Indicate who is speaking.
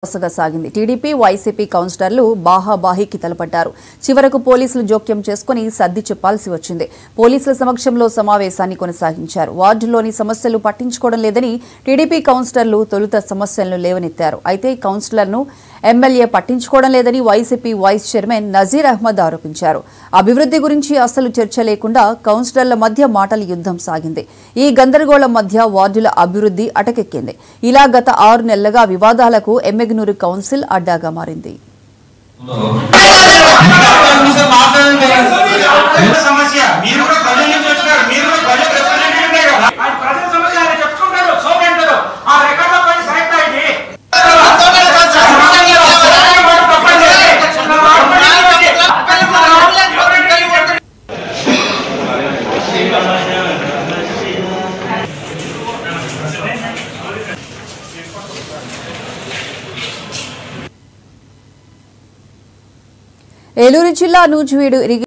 Speaker 1: సాగింది. TDP YCP కౌన్సిలర్లు బాహాబాహికి తలపడ్డారు. చివరకు పోలీసులు జోక్యం చేసుకుని సర్ది చెప్పాల్సి వచ్చింది. పోలీసుల సమక్షంలో సమావేశాన్ని కొనసాగించారు. వార్డులోని సమస్యలు పట్టించుకోవడం లేదని టీడీపీ కౌన్సిలర్లు తొలుత సమస్యలను లేవనెత్తారు. అయితే కౌన్సిలర్ను ఎమ్మెల్యే పట్టించుకోవడం లేదని వైసీపీ వైస్ చైర్మన్ నజీర్ అహ్మద్ ఆరోపించారు. అభివృద్ధి గురించి అసలు చర్చ లేకుండా కౌన్సిలర్ల మధ్య మాటల యుద్ధం సాగింది. ఈ గందరగోళం మధ్య వార్డుల అభివృద్ధి అటకెక్కింది. ఇలా గత 6 నెలలుగా వివాదాలకు ఎమ్మెగనూరు కౌన్సిల్ అడ్డాగా మారింది. ఏలూరు జిల్లా నూజివీడు